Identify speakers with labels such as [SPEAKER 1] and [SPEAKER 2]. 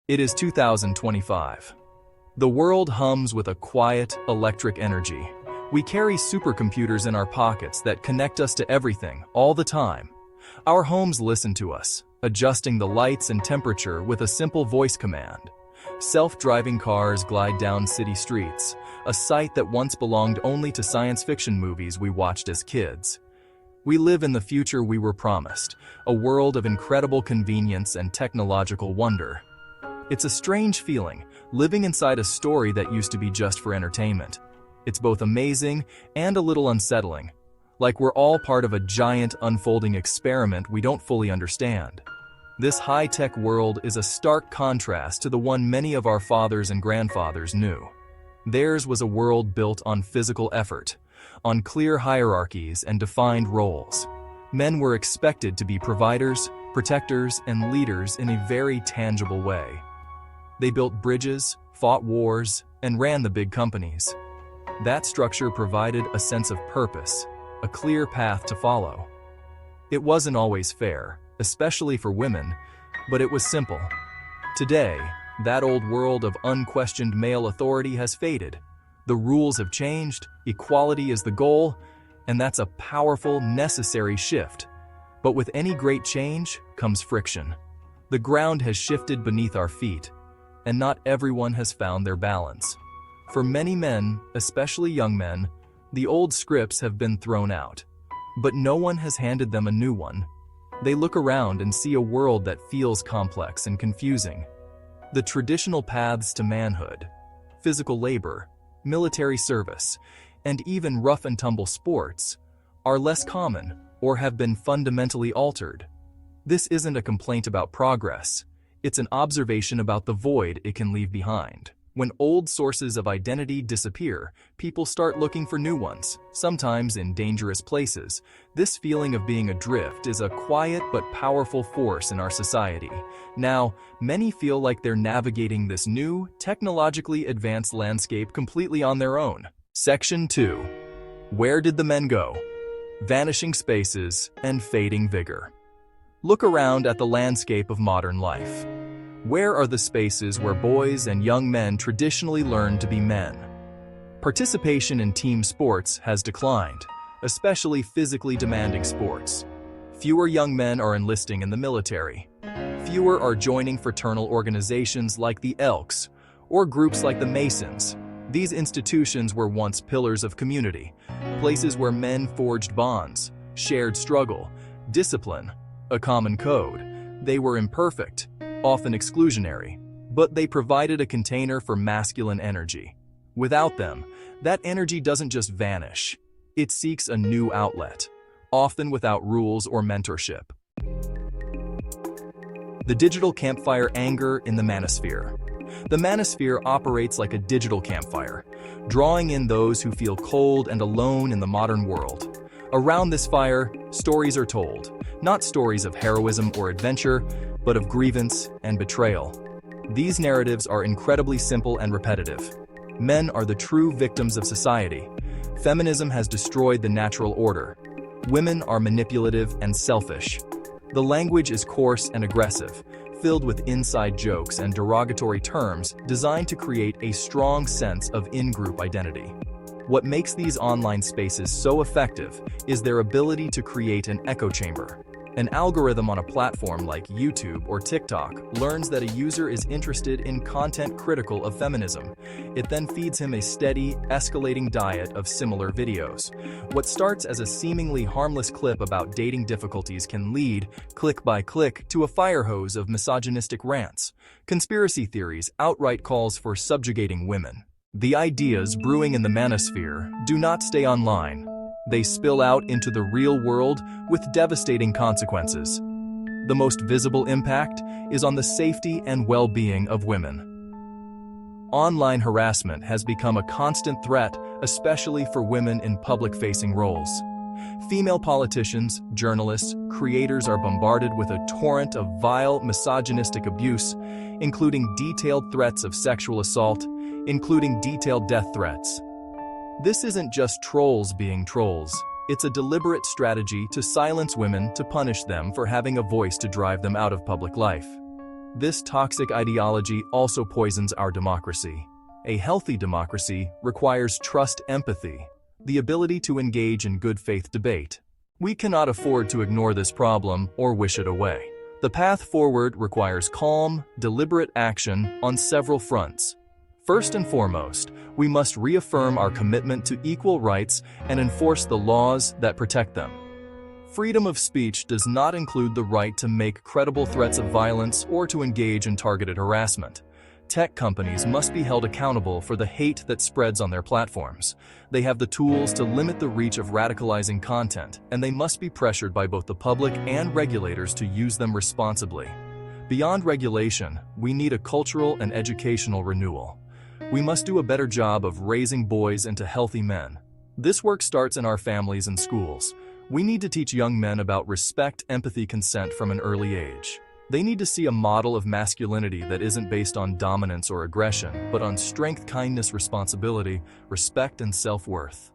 [SPEAKER 1] It is 2025. The world hums with a quiet, electric energy. We carry supercomputers in our pockets that connect us to everything, all the time. Our homes listen to us, adjusting the lights and temperature with a simple voice command. Self-driving cars glide down city streets, a sight that once belonged only to science fiction movies we watched as kids. We live in the future we were promised, a world of incredible convenience and technological wonder. It's a strange feeling, living inside a story that used to be just for entertainment. It's both amazing and a little unsettling, like we're all part of a giant unfolding experiment we don't fully understand. This high-tech world is a stark contrast to the one many of our fathers and grandfathers knew. Theirs was a world built on physical effort, on clear hierarchies and defined roles. Men were expected to be providers, protectors, and leaders in a very tangible way. They built bridges, fought wars, and ran the big companies. That structure provided a sense of purpose, a clear path to follow. It wasn't always fair, especially for women, but it was simple. Today, that old world of unquestioned male authority has faded. The rules have changed, equality is the goal, and that's a powerful, necessary shift. But with any great change comes friction. The ground has shifted beneath our feet, and not everyone has found their balance. For many men, especially young men, the old scripts have been thrown out. But no one has handed them a new one. They look around and see a world that feels complex and confusing. The traditional paths to manhood, physical labor, military service, and even rough-and-tumble sports are less common or have been fundamentally altered. This isn't a complaint about progress. It's an observation about the void it can leave behind. When old sources of identity disappear, people start looking for new ones, sometimes in dangerous places. This feeling of being adrift is a quiet but powerful force in our society. Now, many feel like they're navigating this new, technologically advanced landscape completely on their own. Section 2. Where did the men go? Vanishing spaces and fading vigor. Look around at the landscape of modern life. Where are the spaces where boys and young men traditionally learned to be men? Participation in team sports has declined, especially physically demanding sports. Fewer young men are enlisting in the military. Fewer are joining fraternal organizations like the Elks or groups like the Masons. These institutions were once pillars of community, places where men forged bonds, shared struggle, discipline, a common code. They were imperfect, often exclusionary, but they provided a container for masculine energy. Without them, that energy doesn't just vanish. It seeks a new outlet, often without rules or mentorship. The digital campfire anger in the Manosphere. The Manosphere operates like a digital campfire, drawing in those who feel cold and alone in the modern world. Around this fire, stories are told, not stories of heroism or adventure, but of grievance and betrayal. These narratives are incredibly simple and repetitive. Men are the true victims of society. Feminism has destroyed the natural order. Women are manipulative and selfish. The language is coarse and aggressive, filled with inside jokes and derogatory terms designed to create a strong sense of in-group identity. What makes these online spaces so effective is their ability to create an echo chamber. An algorithm on a platform like YouTube or TikTok learns that a user is interested in content critical of feminism. It then feeds him a steady, escalating diet of similar videos. What starts as a seemingly harmless clip about dating difficulties can lead, click by click, to a fire hose of misogynistic rants, conspiracy theories, outright calls for subjugating women. The ideas brewing in the Manosphere do not stay online. They spill out into the real world with devastating consequences. The most visible impact is on the safety and well-being of women. Online harassment has become a constant threat, especially for women in public-facing roles. Female politicians, journalists, creators are bombarded with a torrent of vile, misogynistic abuse, including detailed threats of sexual assault, including detailed death threats. This isn't just trolls being trolls. It's a deliberate strategy to silence women, to punish them for having a voice, to drive them out of public life. This toxic ideology also poisons our democracy. A healthy democracy requires trust, empathy, the ability to engage in good faith debate. We cannot afford to ignore this problem or wish it away. The path forward requires calm, deliberate action on several fronts. First and foremost, we must reaffirm our commitment to equal rights and enforce the laws that protect them. Freedom of speech does not include the right to make credible threats of violence or to engage in targeted harassment. Tech companies must be held accountable for the hate that spreads on their platforms. They have the tools to limit the reach of radicalizing content, and they must be pressured by both the public and regulators to use them responsibly. Beyond regulation, we need a cultural and educational renewal. We must do a better job of raising boys into healthy men. This work starts in our families and schools. We need to teach young men about respect, empathy, consent from an early age. They need to see a model of masculinity that isn't based on dominance or aggression, but on strength, kindness, responsibility, respect, and self-worth.